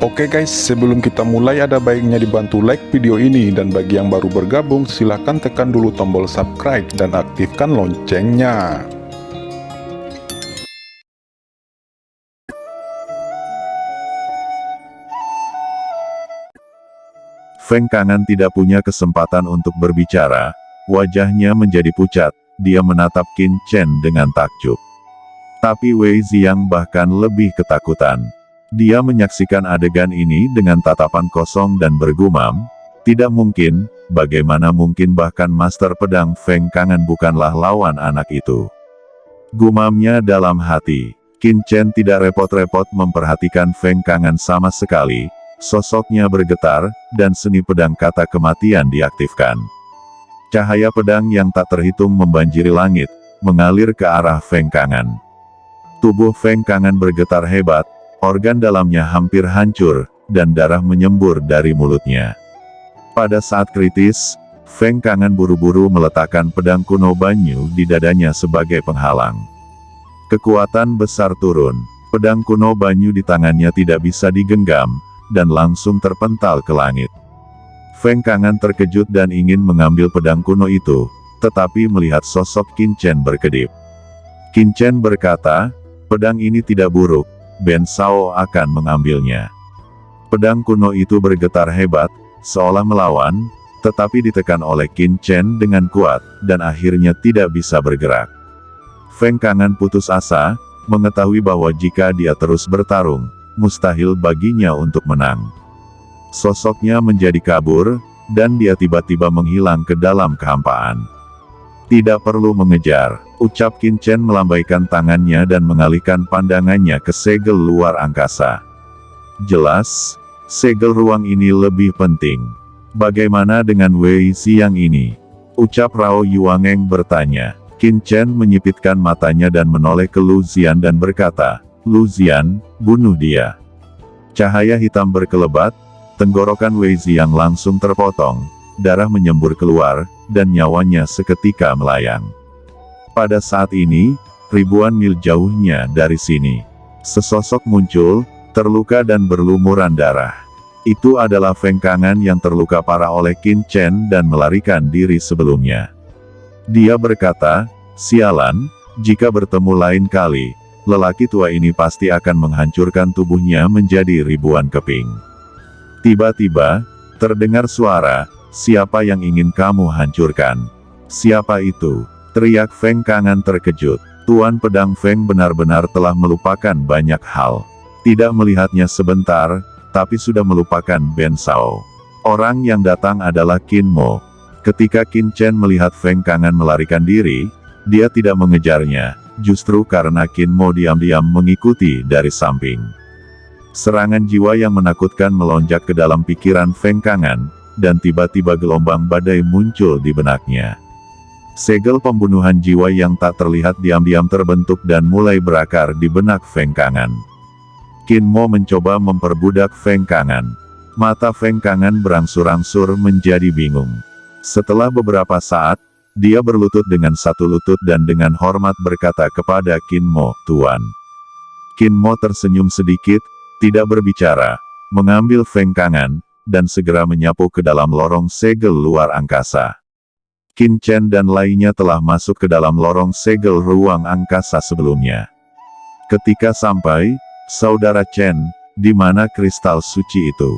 Oke guys, sebelum kita mulai ada baiknya dibantu like video ini, dan bagi yang baru bergabung silahkan tekan dulu tombol subscribe dan aktifkan loncengnya. Feng Kangan tidak punya kesempatan untuk berbicara, wajahnya menjadi pucat, dia menatap Qin Chen dengan takjub. Tapi Wei Xiang bahkan lebih ketakutan. Dia menyaksikan adegan ini dengan tatapan kosong dan bergumam, tidak mungkin, bagaimana mungkin bahkan Master Pedang Feng Kangan bukanlah lawan anak itu. Gumamnya dalam hati, Qin Chen tidak repot-repot memperhatikan Feng Kangan sama sekali, sosoknya bergetar, dan seni pedang kata kematian diaktifkan. Cahaya pedang yang tak terhitung membanjiri langit, mengalir ke arah Feng Kangan. Tubuh Feng Kangan bergetar hebat, organ dalamnya hampir hancur, dan darah menyembur dari mulutnya. Pada saat kritis, Feng Kangan buru-buru meletakkan pedang kuno Banyu di dadanya sebagai penghalang. Kekuatan besar turun, pedang kuno Banyu di tangannya tidak bisa digenggam, dan langsung terpental ke langit. Feng Kangan terkejut dan ingin mengambil pedang kuno itu, tetapi melihat sosok Qin Chen berkedip. Qin Chen berkata, pedang ini tidak buruk, Ben Sao akan mengambilnya. Pedang kuno itu bergetar hebat, seolah melawan, tetapi ditekan oleh Qin Chen dengan kuat, dan akhirnya tidak bisa bergerak. Feng Kangan putus asa, mengetahui bahwa jika dia terus bertarung, mustahil baginya untuk menang. Sosoknya menjadi kabur, dan dia tiba-tiba menghilang ke dalam kehampaan. Tidak perlu mengejar, ucap Qin Chen melambaikan tangannya dan mengalihkan pandangannya ke segel luar angkasa. Jelas, segel ruang ini lebih penting. Bagaimana dengan Wei Xiang ini? Ucap Rao Yuangeng bertanya. Qin Chen menyipitkan matanya dan menoleh ke Lu Xian dan berkata, Lu Xian, bunuh dia. Cahaya hitam berkelebat, tenggorokan Wei Xiang langsung terpotong, darah menyembur keluar, dan nyawanya seketika melayang. Pada saat ini, ribuan mil jauhnya dari sini, sesosok muncul, terluka dan berlumuran darah. Itu adalah Feng Kangan yang terluka parah oleh Qin Chen dan melarikan diri sebelumnya. Dia berkata, sialan, jika bertemu lain kali, lelaki tua ini pasti akan menghancurkan tubuhnya menjadi ribuan keping. Tiba-tiba, terdengar suara, siapa yang ingin kamu hancurkan? Siapa itu? Teriak Feng Kangan terkejut. Tuan Pedang Feng benar-benar telah melupakan banyak hal. Tidak melihatnya sebentar, tapi sudah melupakan Ben Sao. Orang yang datang adalah Qin Mo. Ketika Qin Chen melihat Feng Kangan melarikan diri, dia tidak mengejarnya, justru karena Qin Mo diam-diam mengikuti dari samping. Serangan jiwa yang menakutkan melonjak ke dalam pikiran Feng Kangan, dan tiba-tiba gelombang badai muncul di benaknya. Segel pembunuhan jiwa yang tak terlihat diam-diam terbentuk dan mulai berakar di benak Feng Kangan. Qin Mo mencoba memperbudak Feng Kangan. Mata Feng Kangan berangsur-angsur menjadi bingung. Setelah beberapa saat, dia berlutut dengan satu lutut dan dengan hormat berkata kepada Qin Mo, Tuan. Qin Mo tersenyum sedikit, tidak berbicara, mengambil Feng Kangan, dan segera menyapu ke dalam lorong segel luar angkasa. Qin Chen dan lainnya telah masuk ke dalam lorong segel ruang angkasa sebelumnya. Ketika sampai, Saudara Chen, di mana kristal suci itu?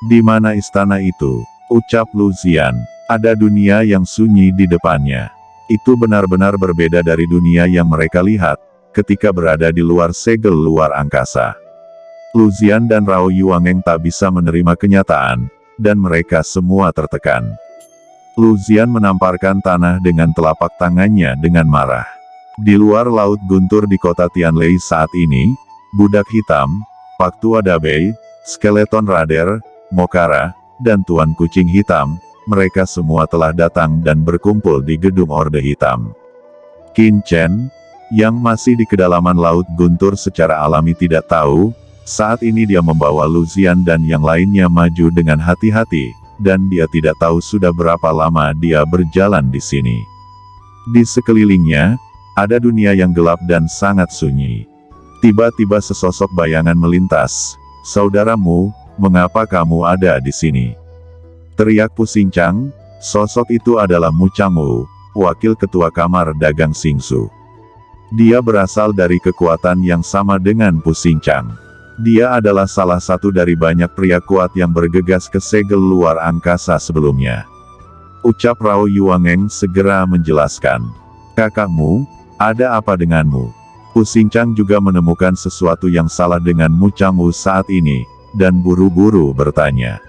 Di mana istana itu? Ucap Lu Xian. Ada dunia yang sunyi di depannya. Itu benar-benar berbeda dari dunia yang mereka lihat, ketika berada di luar segel luar angkasa. Lu Xian dan Rao Yuangeng tak bisa menerima kenyataan, dan mereka semua tertekan. Lu Xian menamparkan tanah dengan telapak tangannya dengan marah. Di luar laut guntur di kota Tianlei saat ini, budak hitam, Pak Tua Dabei, skeleton Rader, Mokara, dan Tuan Kucing Hitam, mereka semua telah datang dan berkumpul di gedung Orde Hitam. Qin Chen, yang masih di kedalaman laut guntur secara alami tidak tahu, saat ini dia membawa Lu Xian dan yang lainnya maju dengan hati-hati, dan dia tidak tahu sudah berapa lama dia berjalan di sini. Di sekelilingnya, ada dunia yang gelap dan sangat sunyi. Tiba-tiba sesosok bayangan melintas. Saudaramu, mengapa kamu ada di sini?" teriak Pu Xingqiang. Sosok itu adalah Mu Changwu, wakil ketua kamar dagang Xingsu. Dia berasal dari kekuatan yang sama dengan Pu Xingqiang. Dia adalah salah satu dari banyak pria kuat yang bergegas ke segel luar angkasa sebelumnya. Ucap Rao Yuaneng segera menjelaskan. "Kakakmu, ada apa denganmu?" Pu Xingqiang juga menemukan sesuatu yang salah dengan Mu Changwu saat ini, dan buru-buru bertanya.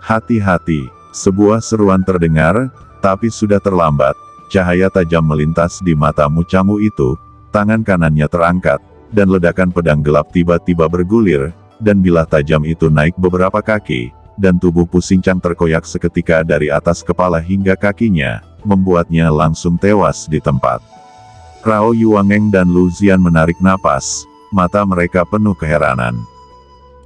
"Hati-hati," sebuah seruan terdengar, tapi sudah terlambat. Cahaya tajam melintas di mata Mu Changwu itu, tangan kanannya terangkat, dan ledakan pedang gelap tiba-tiba bergulir, dan bilah tajam itu naik beberapa kaki, dan tubuh Pu Xingqiang terkoyak seketika dari atas kepala hingga kakinya, membuatnya langsung tewas di tempat. Rao Yuaneng dan Lu Ziyan menarik napas, mata mereka penuh keheranan.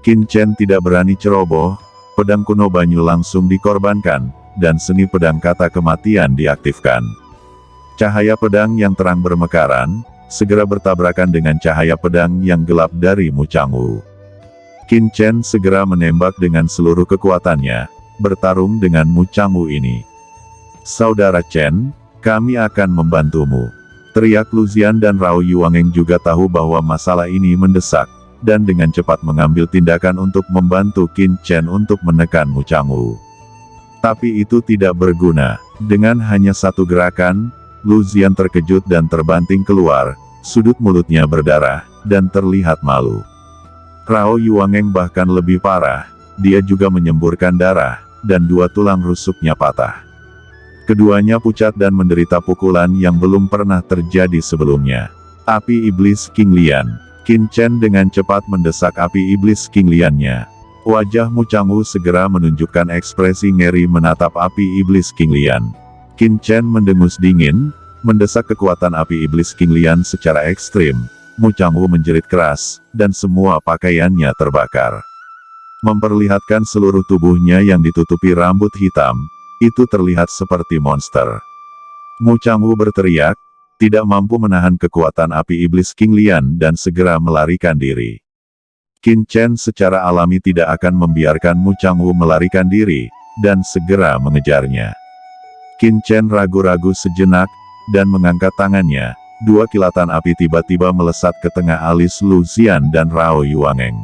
Qin Chen tidak berani ceroboh, pedang kuno Banyu langsung dikorbankan, dan seni pedang kata kematian diaktifkan. Cahaya pedang yang terang bermekaran, segera bertabrakan dengan cahaya pedang yang gelap dari Mu Changwu. Qin Chen segera menembak dengan seluruh kekuatannya, bertarung dengan Mu Changwu ini. "Saudara Chen, kami akan membantumu," teriak Lu Ziyan, dan Rao Yuaneng juga tahu bahwa masalah ini mendesak, dan dengan cepat mengambil tindakan untuk membantu Qin Chen untuk menekan Mu Changwu. Tapi itu tidak berguna. Dengan hanya satu gerakan, Lu Ziyan terkejut dan terbanting keluar, sudut mulutnya berdarah, dan terlihat malu. Rao Yuaneng bahkan lebih parah, dia juga menyemburkan darah, dan dua tulang rusuknya patah. Keduanya pucat dan menderita pukulan yang belum pernah terjadi sebelumnya. Api iblis King Lian. Qin Chen dengan cepat mendesak api iblis King Lian-nya. Wajah Mu Changwu segera menunjukkan ekspresi ngeri menatap api iblis King Lian. Qin Chen mendengus dingin, mendesak kekuatan api iblis King Lian secara ekstrim. Mu Changwu menjerit keras, dan semua pakaiannya terbakar. Memperlihatkan seluruh tubuhnya yang ditutupi rambut hitam, itu terlihat seperti monster. Mu Changwu berteriak, tidak mampu menahan kekuatan api iblis King Lian dan segera melarikan diri. Qin Chen secara alami tidak akan membiarkan Mu Changwu melarikan diri, dan segera mengejarnya. Qin Chen ragu-ragu sejenak, dan mengangkat tangannya, dua kilatan api tiba-tiba melesat ke tengah alis Lu Ziyan dan Rao Yuaneng.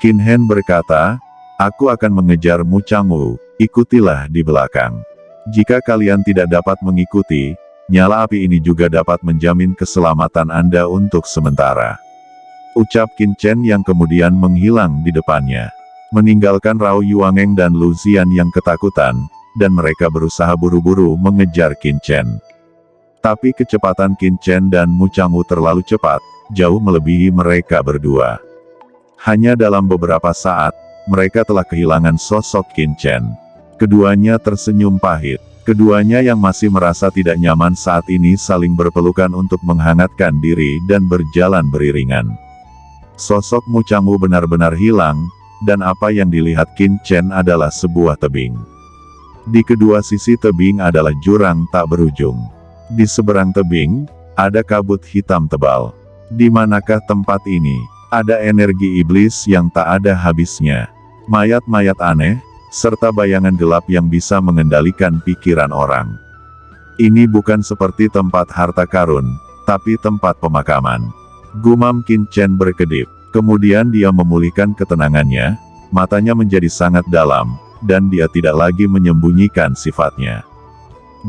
Qin Hen berkata, "Aku akan mengejar Mu Changwu, ikutilah di belakang. Jika kalian tidak dapat mengikuti, nyala api ini juga dapat menjamin keselamatan Anda untuk sementara." Ucap Qin Chen yang kemudian menghilang di depannya. Meninggalkan Rao Yuaneng dan Lu Ziyan yang ketakutan, dan mereka berusaha buru-buru mengejar Qin Chen. Tapi kecepatan Qin Chen dan Mu Changwu terlalu cepat, jauh melebihi mereka berdua. Hanya dalam beberapa saat, mereka telah kehilangan sosok Qin Chen. Keduanya tersenyum pahit. Keduanya yang masih merasa tidak nyaman saat ini saling berpelukan untuk menghangatkan diri dan berjalan beriringan. Sosok Mu Changwu benar-benar hilang, dan apa yang dilihat Qin Chen adalah sebuah tebing. Di kedua sisi tebing adalah jurang tak berujung. Di seberang tebing, ada kabut hitam tebal. Di manakah tempat ini? Ada energi iblis yang tak ada habisnya. Mayat-mayat aneh, serta bayangan gelap yang bisa mengendalikan pikiran orang. Ini bukan seperti tempat harta karun, tapi tempat pemakaman. Gumam Qin Chen berkedip. Kemudian dia memulihkan ketenangannya, matanya menjadi sangat dalam, dan dia tidak lagi menyembunyikan sifatnya.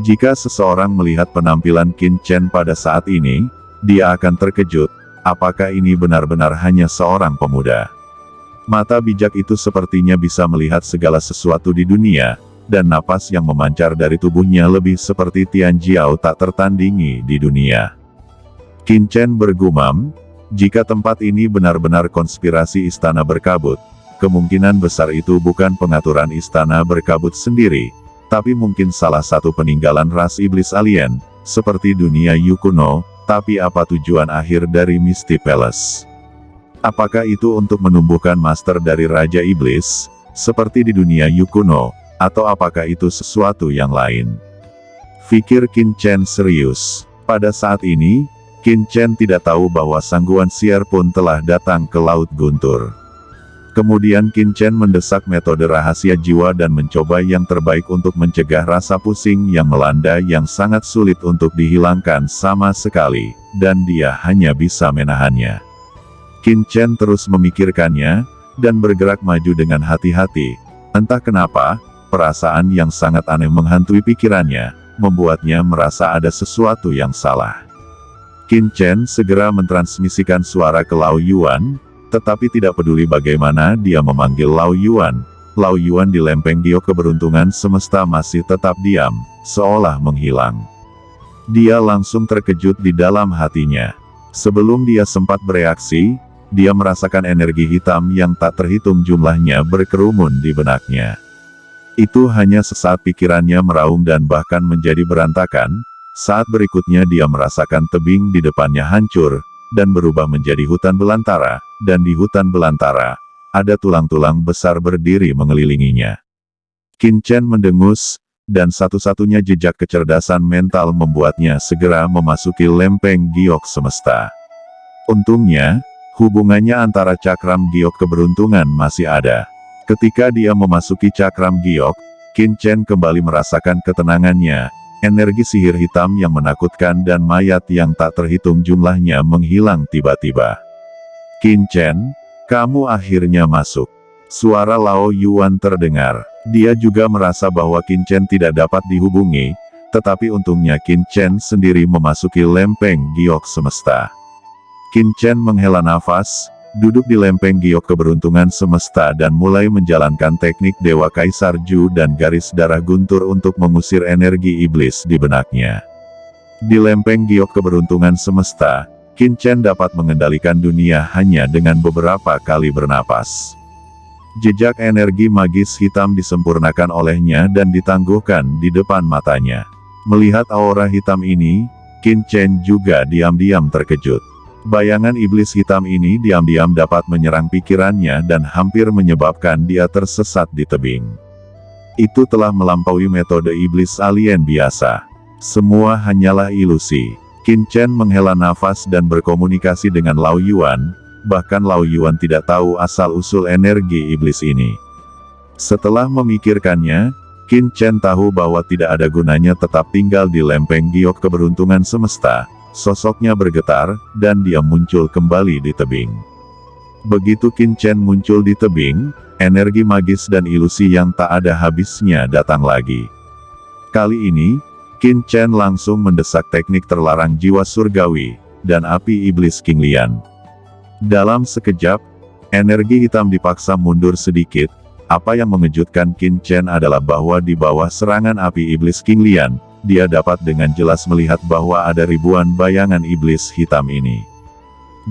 Jika seseorang melihat penampilan Qin Chen pada saat ini, dia akan terkejut, apakah ini benar-benar hanya seorang pemuda. Mata bijak itu sepertinya bisa melihat segala sesuatu di dunia, dan napas yang memancar dari tubuhnya lebih seperti Tian Jiao tak tertandingi di dunia. Qin Chen bergumam, jika tempat ini benar-benar konspirasi istana berkabut, kemungkinan besar itu bukan pengaturan istana berkabut sendiri, tapi mungkin salah satu peninggalan ras iblis alien, seperti dunia Yu kuno, tapi apa tujuan akhir dari Misty Palace? Apakah itu untuk menumbuhkan master dari Raja Iblis, seperti di dunia Yu kuno, atau apakah itu sesuatu yang lain? Pikir Qin Chen serius. Pada saat ini, Qin Chen tidak tahu bahwa Sang Guan Xier pun telah datang ke Laut Guntur. Kemudian Qin Chen mendesak metode rahasia jiwa dan mencoba yang terbaik untuk mencegah rasa pusing yang melanda yang sangat sulit untuk dihilangkan sama sekali, dan dia hanya bisa menahannya. Qin Chen terus memikirkannya, dan bergerak maju dengan hati-hati. Entah kenapa, perasaan yang sangat aneh menghantui pikirannya, membuatnya merasa ada sesuatu yang salah. Qin Chen segera mentransmisikan suara ke Lao Yuan, tetapi tidak peduli bagaimana dia memanggil Lao Yuan di lempeng giok keberuntungan semesta masih tetap diam, seolah menghilang. Dia langsung terkejut di dalam hatinya. Sebelum dia sempat bereaksi, dia merasakan energi hitam yang tak terhitung jumlahnya berkerumun di benaknya. Itu hanya sesaat pikirannya meraung dan bahkan menjadi berantakan. Saat berikutnya dia merasakan tebing di depannya hancur, dan berubah menjadi hutan belantara, dan di hutan belantara, ada tulang-tulang besar berdiri mengelilinginya. Qin Chen mendengus, dan satu-satunya jejak kecerdasan mental membuatnya segera memasuki lempeng giok semesta. Untungnya, hubungannya antara cakram giok keberuntungan masih ada. Ketika dia memasuki cakram giok, Qin Chen kembali merasakan ketenangannya. Energi sihir hitam yang menakutkan dan mayat yang tak terhitung jumlahnya menghilang tiba-tiba. Qin Chen, kamu akhirnya masuk. Suara Lao Yuan terdengar. Dia juga merasa bahwa Qin Chen tidak dapat dihubungi, tetapi untungnya Qin Chen sendiri memasuki lempeng giok semesta. Qin Chen menghela nafas, duduk di lempeng giok keberuntungan semesta dan mulai menjalankan teknik Dewa Kaisar Ju dan garis darah guntur untuk mengusir energi iblis di benaknya. Di lempeng giok keberuntungan semesta, Qin Chen dapat mengendalikan dunia hanya dengan beberapa kali bernapas. Jejak energi magis hitam disempurnakan olehnya dan ditangguhkan di depan matanya. Melihat aura hitam ini, Qin Chen juga diam-diam terkejut. Bayangan iblis hitam ini diam-diam dapat menyerang pikirannya dan hampir menyebabkan dia tersesat di tebing. Itu telah melampaui metode iblis alien biasa. Semua hanyalah ilusi. Qin Chen menghela nafas dan berkomunikasi dengan Lao Yuan, bahkan Lao Yuan tidak tahu asal-usul energi iblis ini. Setelah memikirkannya, Qin Chen tahu bahwa tidak ada gunanya tetap tinggal di lempeng giok keberuntungan semesta. Sosoknya bergetar, dan dia muncul kembali di tebing. Begitu Qin Chen muncul di tebing, energi magis dan ilusi yang tak ada habisnya datang lagi. Kali ini, Qin Chen langsung mendesak teknik terlarang jiwa surgawi, dan api iblis King Lian. Dalam sekejap, energi hitam dipaksa mundur sedikit. Apa yang mengejutkan Qin Chen adalah bahwa di bawah serangan api iblis King Lian, dia dapat dengan jelas melihat bahwa ada ribuan bayangan iblis hitam ini.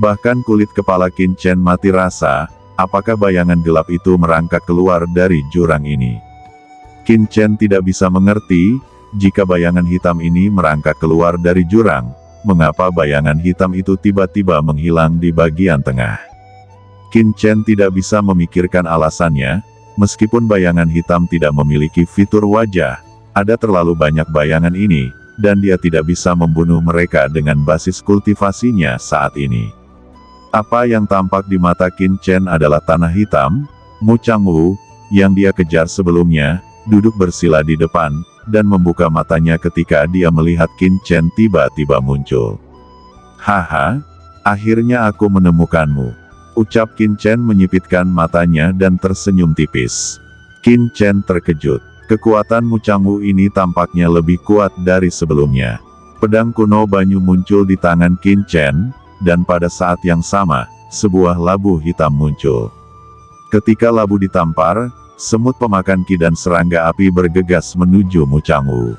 Bahkan kulit kepala Qin Chen mati rasa, apakah bayangan gelap itu merangkak keluar dari jurang ini? Qin Chen tidak bisa mengerti, jika bayangan hitam ini merangkak keluar dari jurang, mengapa bayangan hitam itu tiba-tiba menghilang di bagian tengah? Qin Chen tidak bisa memikirkan alasannya, meskipun bayangan hitam tidak memiliki fitur wajah. Ada terlalu banyak bayangan ini, dan dia tidak bisa membunuh mereka dengan basis kultivasinya saat ini. Apa yang tampak di mata Qin Chen adalah tanah hitam, Mu Changwu, yang dia kejar sebelumnya, duduk bersila di depan, dan membuka matanya ketika dia melihat Qin Chen tiba-tiba muncul. Haha, akhirnya aku menemukanmu. Ucap Qin Chen menyipitkan matanya dan tersenyum tipis. Qin Chen terkejut. Kekuatan Mu Changwu ini tampaknya lebih kuat dari sebelumnya. Pedang kuno Banyu muncul di tangan Qin Chen, dan pada saat yang sama, sebuah labu hitam muncul. Ketika labu ditampar, semut pemakan ki dan serangga api bergegas menuju Mu Changwu.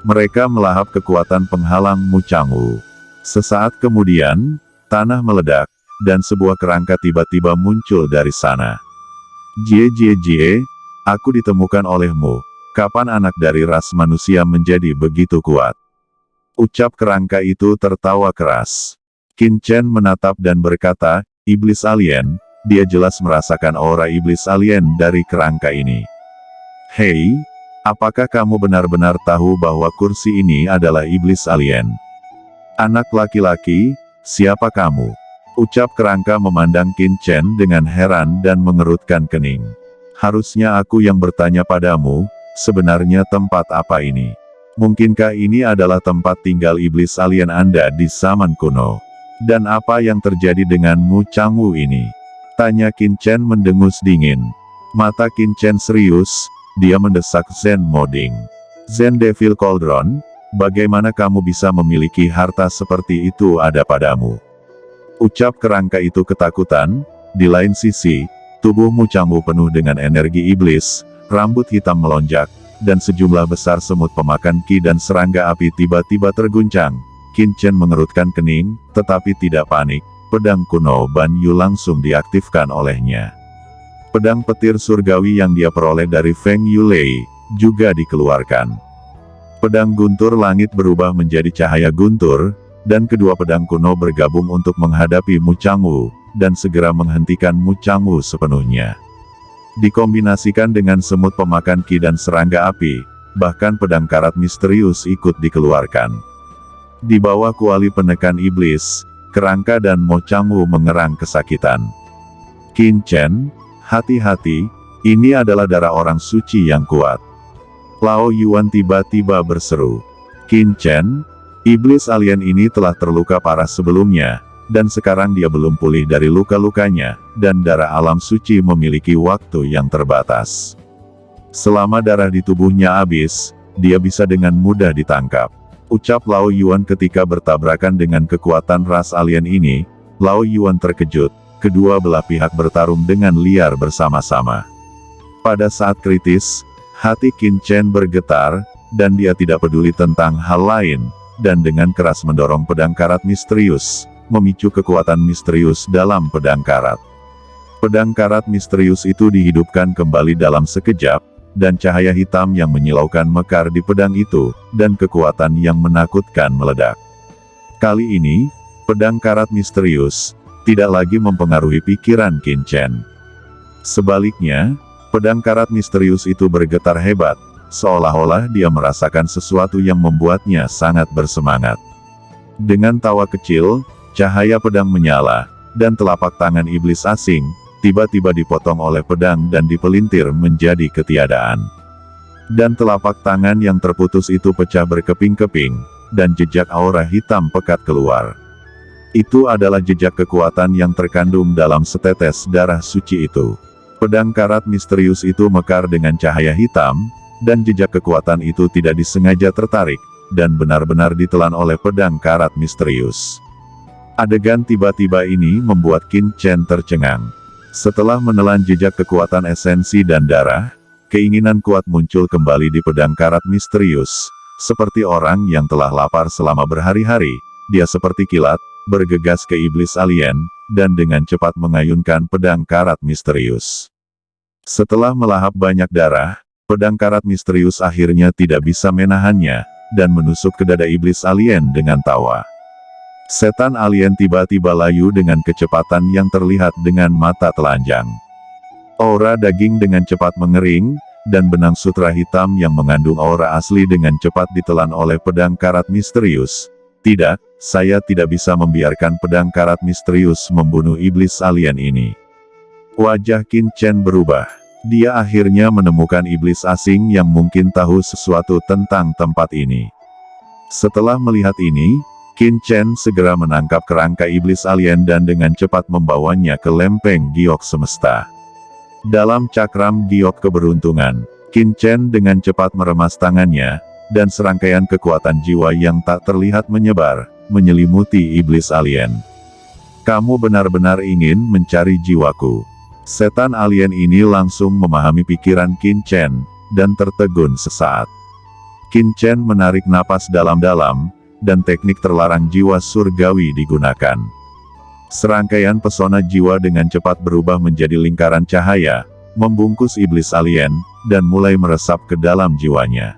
Mereka melahap kekuatan penghalang Mu Changwu. Sesaat kemudian, tanah meledak, dan sebuah kerangka tiba-tiba muncul dari sana. Jie, aku ditemukan olehmu. Kapan anak dari ras manusia menjadi begitu kuat? Ucap kerangka itu tertawa keras. Qin Chen menatap dan berkata, iblis alien. Dia jelas merasakan aura iblis alien dari kerangka ini. Hei, apakah kamu benar-benar tahu bahwa kursi ini adalah iblis alien? Anak laki-laki, siapa kamu? Ucap kerangka memandang Qin Chen dengan heran dan mengerutkan kening. Harusnya aku yang bertanya padamu, sebenarnya tempat apa ini? Mungkinkah ini adalah tempat tinggal iblis alien Anda di zaman kuno? Dan apa yang terjadi dengan Mu Changwu ini? Tanya Qin Chen mendengus dingin. Mata Qin Chen serius, dia mendesak Zen Moding. Zen Devil Cauldron, bagaimana kamu bisa memiliki harta seperti itu ada padamu? Ucap kerangka itu ketakutan. Di lain sisi, tubuh Mu Changwu penuh dengan energi iblis, rambut hitam melonjak, dan sejumlah besar semut pemakan ki dan serangga api tiba-tiba terguncang. Qin Chen mengerutkan kening, tetapi tidak panik. Pedang kuno Ban Yu langsung diaktifkan olehnya. Pedang petir surgawi yang dia peroleh dari Feng Yulei juga dikeluarkan. Pedang guntur langit berubah menjadi cahaya guntur, dan kedua pedang kuno bergabung untuk menghadapi Mu Changwu, dan segera menghentikan Mu Changwu sepenuhnya. Dikombinasikan dengan semut pemakan ki dan serangga api, bahkan pedang karat misterius ikut dikeluarkan. Di bawah kuali penekan iblis, kerangka dan Mu Changwu mengerang kesakitan. Qin Chen, hati-hati, ini adalah darah orang suci yang kuat. Lao Yuan tiba-tiba berseru. Qin Chen, iblis alien ini telah terluka parah sebelumnya, dan sekarang dia belum pulih dari luka-lukanya, dan darah alam suci memiliki waktu yang terbatas. Selama darah di tubuhnya habis, dia bisa dengan mudah ditangkap. Ucap Lao Yuan ketika bertabrakan dengan kekuatan ras alien ini. Lao Yuan terkejut, kedua belah pihak bertarung dengan liar bersama-sama. Pada saat kritis, hati Qin Chen bergetar, dan dia tidak peduli tentang hal lain, dan dengan keras mendorong pedang karat misterius, memicu kekuatan misterius dalam pedang karat. Pedang karat misterius itu dihidupkan kembali dalam sekejap, dan cahaya hitam yang menyilaukan mekar di pedang itu, dan kekuatan yang menakutkan meledak. Kali ini, pedang karat misterius tidak lagi mempengaruhi pikiran Qin Chen. Sebaliknya, pedang karat misterius itu bergetar hebat, seolah-olah dia merasakan sesuatu yang membuatnya sangat bersemangat. Dengan tawa kecil, cahaya pedang menyala, dan telapak tangan iblis asing, tiba-tiba dipotong oleh pedang dan dipelintir menjadi ketiadaan. Dan telapak tangan yang terputus itu pecah berkeping-keping, dan jejak aura hitam pekat keluar. Itu adalah jejak kekuatan yang terkandung dalam setetes darah suci itu. Pedang karat misterius itu mekar dengan cahaya hitam, dan jejak kekuatan itu tidak disengaja tertarik, dan benar-benar ditelan oleh pedang karat misterius. Adegan tiba-tiba ini membuat Qin Chen tercengang. Setelah menelan jejak kekuatan esensi dan darah, keinginan kuat muncul kembali di pedang karat misterius. Seperti orang yang telah lapar selama berhari-hari, dia seperti kilat, bergegas ke iblis alien, dan dengan cepat mengayunkan pedang karat misterius. Setelah melahap banyak darah, pedang karat misterius akhirnya tidak bisa menahannya, dan menusuk ke dada iblis alien dengan tawa. Setan alien tiba-tiba layu dengan kecepatan yang terlihat dengan mata telanjang. Aura daging dengan cepat mengering, dan benang sutra hitam yang mengandung aura asli dengan cepat ditelan oleh pedang karat misterius. Tidak, saya tidak bisa membiarkan pedang karat misterius membunuh iblis alien ini. Wajah Qin Chen berubah. Dia akhirnya menemukan iblis asing yang mungkin tahu sesuatu tentang tempat ini. Setelah melihat ini, Qin Chen segera menangkap kerangka iblis alien dan dengan cepat membawanya ke lempeng giok semesta. Dalam cakram giok keberuntungan, Qin Chen dengan cepat meremas tangannya, dan serangkaian kekuatan jiwa yang tak terlihat menyebar, menyelimuti iblis alien. Kamu benar-benar ingin mencari jiwaku. Setan alien ini langsung memahami pikiran Qin Chen, dan tertegun sesaat. Qin Chen menarik napas dalam-dalam, dan teknik terlarang jiwa surgawi digunakan. Serangkaian pesona jiwa dengan cepat berubah menjadi lingkaran cahaya, membungkus iblis alien, dan mulai meresap ke dalam jiwanya.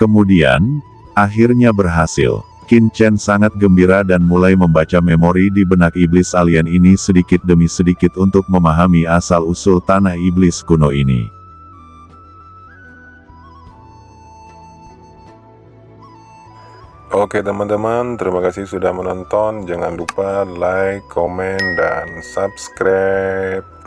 Kemudian, akhirnya berhasil. Qin Chen sangat gembira dan mulai membaca memori di benak iblis alien ini sedikit demi sedikit untuk memahami asal-usul tanah iblis kuno ini. Oke teman-teman, terima kasih sudah menonton. Jangan lupa like, komen, dan subscribe.